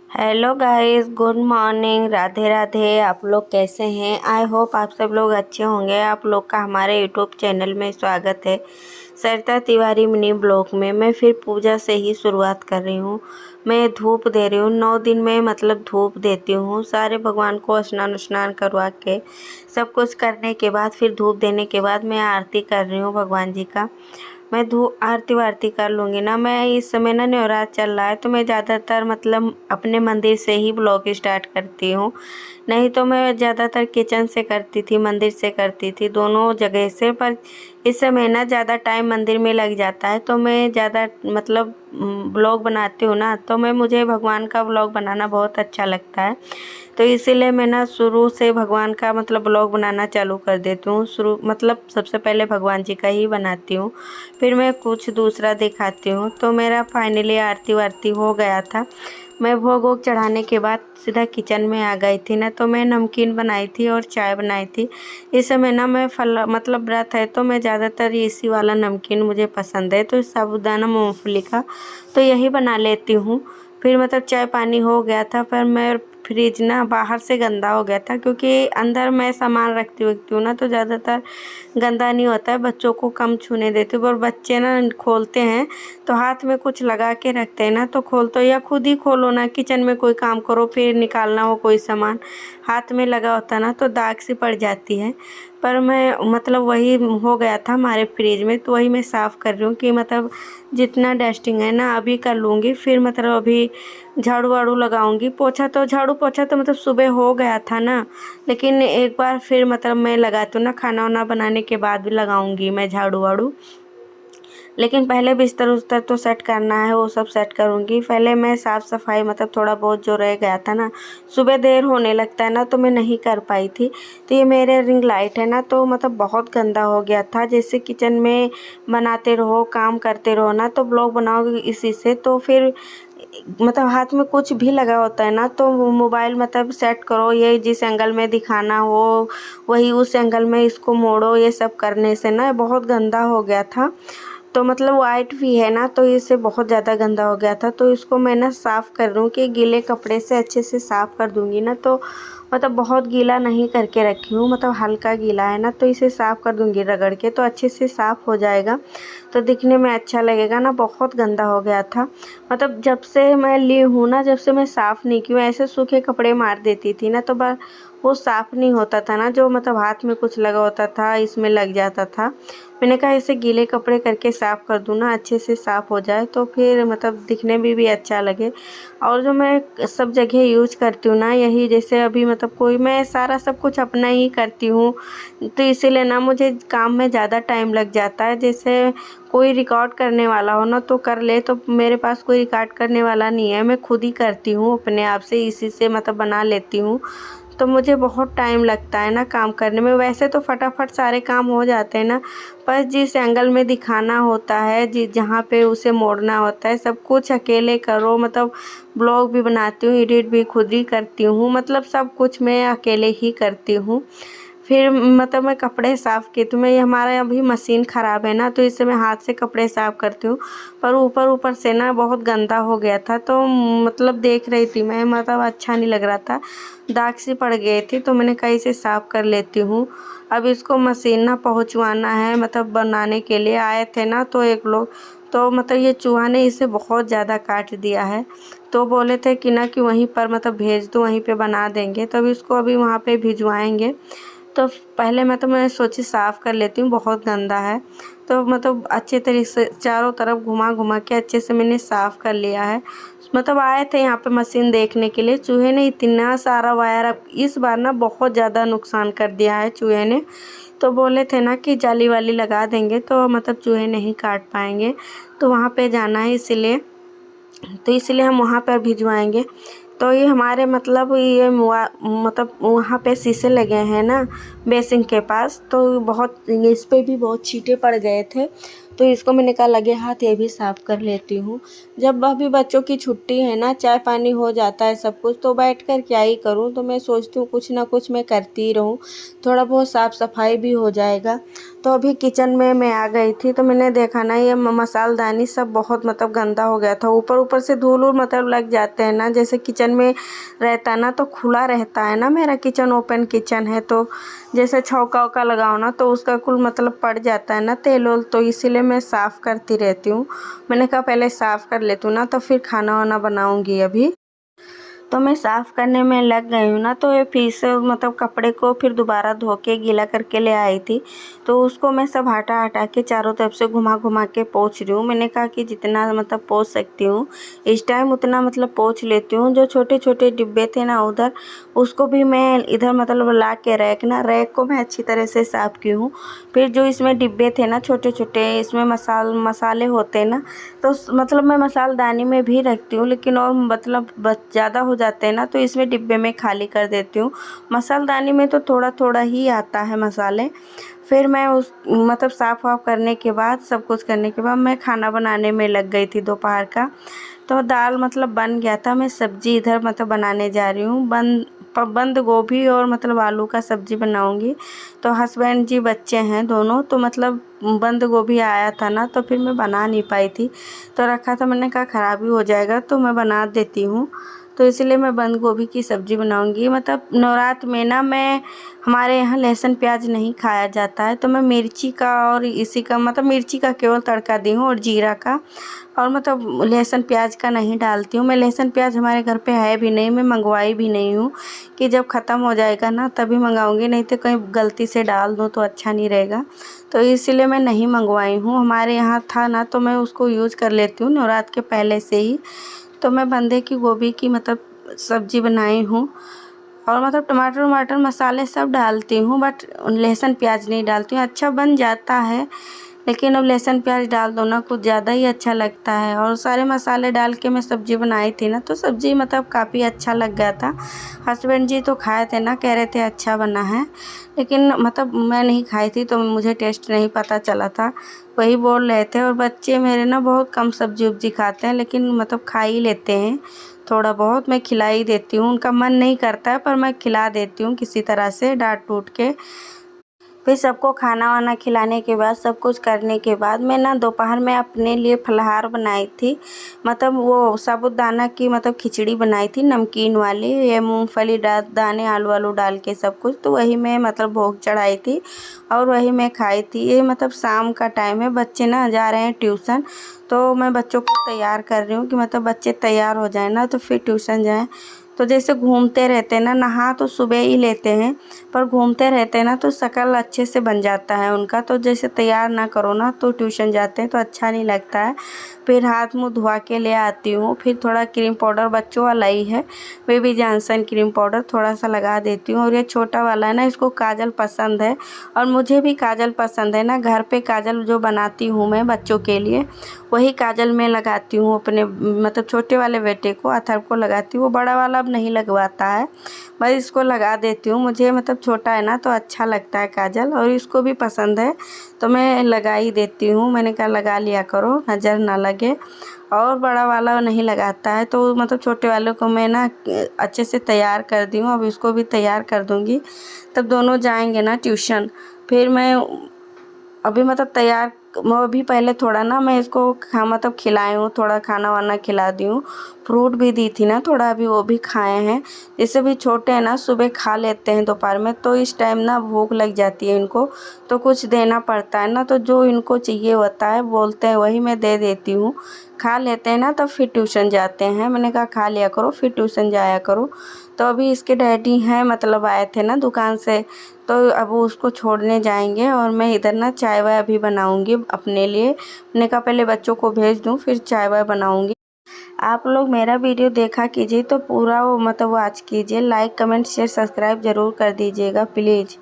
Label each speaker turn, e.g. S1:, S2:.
S1: Hello guys, good morning, Radhe Radhe. आप लोग कैसे हैं? आई होप आप सब लोग अच्छे होंगे। आप लोग का हमारे यूट्यूब चैनल में स्वागत है। सरिता तिवारी मिनी ब्लॉग में मैं फिर पूजा से ही शुरुआत कर रही हूँ। मैं धूप दे रही हूँ, 9 दिन में मतलब धूप देती हूँ। सारे भगवान को स्नान स्नान करवा के सब कुछ करने के बाद फिर धूप देने के बाद मैं आरती कर रही हूँ भगवान जी का। मैं आरती वारती कर लूँगी ना। मैं इस समय ना नवरात्र चल रहा है तो मैं ज़्यादातर मतलब अपने मंदिर से ही ब्लॉग स्टार्ट करती हूँ। नहीं तो मैं ज़्यादातर किचन से करती थी, मंदिर से करती थी, दोनों जगह से। पर इस समय ना ज़्यादा टाइम मंदिर में लग जाता है तो मैं ज़्यादा मतलब ब्लॉग बनाती हूँ ना, तो मुझे भगवान का ब्लॉग बनाना बहुत अच्छा लगता है। तो इसीलिए मैं ना शुरू से भगवान का मतलब ब्लॉग बनाना चालू कर देती हूँ। शुरू मतलब सबसे पहले भगवान जी का ही बनाती हूँ, फिर मैं कुछ दूसरा दिखाती हूँ। तो मेरा फाइनली आरती वारती हो गया था। मैं भोग वोग चढ़ाने के बाद सीधा किचन में आ गई थी ना। तो मैं नमकीन बनाई थी और चाय बनाई थी। इस समय ना मैं फल मतलब व्रत है तो मैं ज़्यादातर इसी वाला नमकीन मुझे पसंद है, तो साबूदाना मूंगफली का, तो यही बना लेती हूँ। फिर मतलब चाय पानी हो गया था, पर मैं फ्रिज ना बाहर से गंदा हो गया था क्योंकि अंदर मैं सामान रखती हूँ ना, तो ज़्यादातर गंदा नहीं होता है। बच्चों को कम छूने देती हूँ, पर बच्चे ना खोलते हैं तो हाथ में कुछ लगा के रखते हैं ना, तो खोलते, या खुद ही खोलो ना, किचन में कोई काम करो फिर निकालना हो कोई सामान, हाथ में लगा होता ना तो दाग सी पड़ जाती है। पर मैं मतलब वही हो गया था हमारे फ्रिज में, तो वही मैं साफ़ कर रही हूँ कि मतलब जितना डस्टिंग है ना अभी कर लूँगी। फिर मतलब अभी झाड़ू वाड़ू लगाऊंगी। झाड़ू पोछा तो मतलब सुबह हो गया था ना, लेकिन एक बार फिर मतलब मैं लगाती हूँ ना, खाना वाना बनाने के बाद भी लगाऊंगी मैं झाड़ू वाड़ू। लेकिन पहले बिस्तर उस्तर तो सेट करना है, वो सब सेट करूँगी। पहले मैं साफ़ सफाई मतलब थोड़ा बहुत जो रह गया था ना, सुबह देर होने लगता है ना तो मैं नहीं कर पाई थी। तो ये मेरे रिंग लाइट है ना, तो मतलब बहुत गंदा हो गया था। जैसे किचन में बनाते रहो, काम करते रहो ना, तो ब्लॉग बनाओगे इसी से, तो फिर मतलब हाथ में कुछ भी लगा होता है ना, तो मोबाइल मतलब सेट करो, ये जिस एंगल में दिखाना हो वही उस एंगल में इसको मोड़ो। ये सब करने से ना बहुत गंदा हो गया था। तो मतलब वाइट भी है ना, तो इससे बहुत ज़्यादा गंदा हो गया था। तो इसको मैं ना साफ़ कर दूँ कि गीले कपड़े से अच्छे से साफ़ कर दूँगी ना, तो मतलब बहुत गीला नहीं करके रखी हूँ, मतलब हल्का गीला है ना, तो इसे साफ़ कर दूँगी रगड़ के, तो अच्छे से साफ़ हो जाएगा, तो दिखने में अच्छा लगेगा ना। बहुत गंदा हो गया था, मतलब जब से मैं ली हूँ ना, जब से मैं साफ़ नहीं की हूँ। ऐसे सूखे कपड़े मार देती थी ना, तो वो साफ़ नहीं होता था ना, जो मतलब हाथ में कुछ लगा होता था इसमें लग जाता था। मैंने कहा इसे गीले कपड़े करके साफ़ कर दूँ ना, अच्छे से साफ़ हो जाए, तो फिर मतलब दिखने में भी अच्छा लगे। और जो मैं सब जगह यूज करती हूँ ना, यही जैसे अभी मतलब कोई, मैं सारा सब कुछ अपना ही करती हूँ, तो इसीलिए ना मुझे काम में ज़्यादा टाइम लग जाता है। जैसे कोई रिकॉर्ड करने वाला हो ना तो कर ले, तो मेरे पास कोई रिकॉर्ड करने वाला नहीं है, मैं खुद ही करती हूँ अपने आप से, इसी से मतलब बना लेती हूँ। तो मुझे बहुत टाइम लगता है ना काम करने में। वैसे तो फटाफट सारे काम हो जाते हैं ना, पर जिस एंगल में दिखाना होता है, जहाँ पे उसे मोड़ना होता है, सब कुछ अकेले करो। मतलब ब्लॉग भी बनाती हूँ, एडिट भी खुद ही करती हूँ, मतलब सब कुछ मैं अकेले ही करती हूँ। फिर मतलब मैं कपड़े साफ़ की, तो मैं, ये हमारा अभी मशीन ख़राब है ना, तो इससे मैं हाथ से कपड़े साफ़ करती हूँ, पर ऊपर ऊपर से ना बहुत गंदा हो गया था। तो मतलब देख रही थी मैं, मतलब अच्छा नहीं लग रहा था, दाग सी पड़ गई थी, तो मैंने कहा इसे साफ़ कर लेती हूँ। अब इसको मशीन ना पहुँचवाना है, मतलब बनाने के लिए आए थे ना तो एक लोग, तो मतलब ये चूहा ने इसे बहुत ज़्यादा काट दिया है। तो बोले थे कि ना कि वहीं पर मतलब भेज दो, वहीं पे बना देंगे, तब इसको अभी वहाँ पे भिजवाएंगे। तो पहले मैं सोची साफ़ कर लेती हूँ, बहुत गंदा है। तो मतलब अच्छे तरीके से चारों तरफ घुमा घुमा के अच्छे से मैंने साफ़ कर लिया है। मतलब आए थे यहाँ पे मशीन देखने के लिए, चूहे ने इतना सारा वायर, अब इस बार ना बहुत ज़्यादा नुकसान कर दिया है चूहे ने। तो बोले थे ना कि जाली वाली लगा देंगे तो मतलब चूहे नहीं काट पाएंगे, तो वहाँ पे जाना है, इसलिए हम वहाँ पर भिजवाएंगे। तो ये हमारे मतलब ये मतलब वहाँ पे शीशे लगे हैं ना बेसिन के पास, तो बहुत इस पे भी बहुत छींटे पड़ गए थे। तो इसको मैंने कहा लगे हाथ ये भी साफ़ कर लेती हूँ। जब अभी बच्चों की छुट्टी है ना, चाय पानी हो जाता है सब कुछ, तो बैठ कर क्या ही करूँ, तो मैं सोचती हूँ कुछ ना कुछ मैं करती ही रहूँ, थोड़ा बहुत साफ़ सफाई भी हो जाएगा। तो अभी किचन में मैं आ गई थी, तो मैंने देखा ना ये मसालदानी सब बहुत मतलब गंदा हो गया था, ऊपर ऊपर से धूल मतलब लग जाते हैं ना, जैसे किचन में रहता है ना तो खुला रहता है ना, मेरा किचन ओपन किचन है, तो जैसे छौका वौका लगाओ ना तो उसका कुल मतलब पड़ जाता है ना तेल ओल, तो इसीलिए मैं साफ़ करती रहती हूँ। मैंने कहा पहले साफ़ कर लेती हूँ ना, तो फिर खाना वाना बनाऊँगी अभी। तो मैं साफ़ करने में लग गई हूँ ना, तो ये फिर से मतलब कपड़े को फिर दोबारा धो के गीला करके ले आई थी, तो उसको मैं सब हटा हटा के चारों तरफ से घुमा घुमा के पोंछ रही हूँ। मैंने कहा कि जितना मतलब पोंछ सकती हूँ इस टाइम उतना मतलब पोंछ लेती हूँ। जो छोटे छोटे डिब्बे थे ना उधर, उसको भी मैं इधर मतलब ला के रैक को मैं अच्छी तरह से साफ़ की हूँ। फिर जो इसमें डिब्बे थे ना छोटे छोटे, इसमें मसाले होते हैं ना, तो मतलब मैं मसालदानी में भी रखती हूँ, लेकिन और मतलब ज़्यादा हो जाते हैं ना तो इसमें डिब्बे में खाली कर देती हूँ। मसालदानी में तो थोड़ा थोड़ा ही आता है मसाले। फिर मैं उस मतलब साफ़ वाफ़ करने के बाद, सब कुछ करने के बाद मैं खाना बनाने में लग गई थी दोपहर का। तो दाल मतलब बन गया था, मैं सब्ज़ी इधर मतलब बनाने जा रही हूँ। बंद गोभी और मतलब आलू का सब्ज़ी बनाऊँगी। तो हस्बैंड जी बच्चे हैं दोनों, तो मतलब बंद गोभी आया था ना, तो फिर मैं बना नहीं पाई थी, तो रखा था, मैंने कहा ख़राब ही हो जाएगा तो मैं बना देती हूँ। तो इसलिए मैं बंद गोभी की सब्ज़ी बनाऊँगी। मतलब नवरात्र में ना मैं हमारे यहाँ लहसुन प्याज नहीं खाया जाता है, तो मैं मिर्ची का और इसी का मतलब मिर्ची का केवल तड़का दी हूँ और जीरा का, और मतलब लहसुन प्याज का नहीं डालती हूँ मैं। लहसुन प्याज हमारे घर पे है भी नहीं, मैं मंगवाई भी नहीं हूँ, कि जब ख़त्म हो जाएगा ना तभी मंगाऊँगी, नहीं तो कहीं गलती से डाल दूँ तो अच्छा नहीं रहेगा। तो इसीलिए मैं नहीं मंगवाई हूँ, हमारे यहाँ था ना तो मैं उसको यूज़ कर लेती हूँ नवरात्र के पहले से ही। तो मैं बंदे की गोभी की मतलब सब्ज़ी बनाई हूँ, और मतलब टमाटर वमाटर मसाले सब डालती हूँ, बट लहसुन प्याज नहीं डालती हूँ। अच्छा बन जाता है, लेकिन अब लहसुन प्याज डाल दो ना कुछ ज़्यादा ही अच्छा लगता है। और सारे मसाले डाल के मैं सब्ज़ी बनाई थी ना, तो सब्ज़ी मतलब काफ़ी अच्छा लग गया था। हस्बैंड जी तो खाए थे ना, कह रहे थे अच्छा बना है, लेकिन मतलब मैं नहीं खाई थी तो मुझे टेस्ट नहीं पता चला था, वही बोल रहे थे। और बच्चे मेरे ना बहुत कम सब्ज़ी उब्जी खाते हैं, लेकिन मतलब खा ही लेते हैं थोड़ा बहुत, मैं खिला ही देती हूँ। उनका मन नहीं करता है पर मैं खिला देती हूँ किसी तरह से डाँट डूट के। फिर सबको खाना वाना खिलाने के बाद, सब कुछ करने के बाद, मैं ना दोपहर में अपने लिए फलाहार बनाई थी। मतलब वो साबूदाना की मतलब खिचड़ी बनाई थी नमकीन वाली, ये मूंगफली दाने आलू आलू डाल के सब कुछ, तो वही मैं मतलब भोग चढ़ाई थी और वही मैं खाई थी। ये मतलब शाम का टाइम है, बच्चे ना जा रहे हैं ट्यूशन, तो मैं बच्चों को तैयार कर रही हूँ कि मतलब बच्चे तैयार हो जाए ना तो फिर ट्यूशन जाएँ। तो जैसे घूमते रहते हैं ना, नहा तो सुबह ही लेते हैं, पर घूमते रहते हैं ना तो शक्ल अच्छे से बन जाता है उनका। तो जैसे तैयार ना करो ना तो ट्यूशन जाते हैं तो अच्छा नहीं लगता है। फिर हाथ मुँह धुआ के ले आती हूँ, फिर थोड़ा क्रीम पाउडर बच्चों वाला ही है, बेबी जॉनसन क्रीम पाउडर थोड़ा सा लगा देती हूँ। और ये छोटा वाला है ना, इसको काजल पसंद है, और मुझे भी काजल पसंद है ना। घर पे काजल जो बनाती हूँ मैं बच्चों के लिए, वही काजल मैं लगाती हूँ अपने मतलब छोटे वाले बेटे को, अथर्व को लगाती हूँ। वो बड़ा वाला अब नहीं लगवाता है, बस इसको लगा देती हूँ। मुझे मतलब छोटा है ना तो अच्छा लगता है काजल, और इसको भी पसंद है तो मैं लगा ही देती हूँ। मैंने कहा लगा लिया करो, नज़र ना लगे। और बड़ा वाला नहीं लगाता है, तो मतलब छोटे वाले को मैं ना अच्छे से तैयार कर दी हूँ। अब इसको भी तैयार कर दूँगी, तब दोनों जाएंगे ना ट्यूशन। फिर मैं अभी मतलब तैयार, मैं अभी पहले थोड़ा ना मैं इसको मतलब खिलाई हूँ, थोड़ा खाना वाना खिला दी हूँ, फ्रूट भी दी थी ना थोड़ा, अभी वो भी खाए हैं। जैसे भी छोटे हैं ना, सुबह खा लेते हैं दोपहर में, तो इस टाइम ना भूख लग जाती है इनको, तो कुछ देना पड़ता है ना, तो जो इनको चाहिए होता है बोलते हैं वही मैं दे देती हूँ। खा लेते हैं ना तब फिर ट्यूशन जाते हैं। मैंने कहा खा लिया करो फिर ट्यूशन जाया करो। तो अभी इसके डैडी हैं मतलब आए थे ना दुकान से, तो अब वो उसको छोड़ने जाएंगे, और मैं इधर ना चाय वाय अभी बनाऊंगी अपने लिए। मैंने कहा पहले बच्चों को भेज दूं फिर चाय वाय बनाऊंगी। आप लोग मेरा वीडियो देखा कीजिए तो पूरा वो मतलब वॉच कीजिए, लाइक कमेंट शेयर सब्सक्राइब ज़रूर कर दीजिएगा प्लीज़।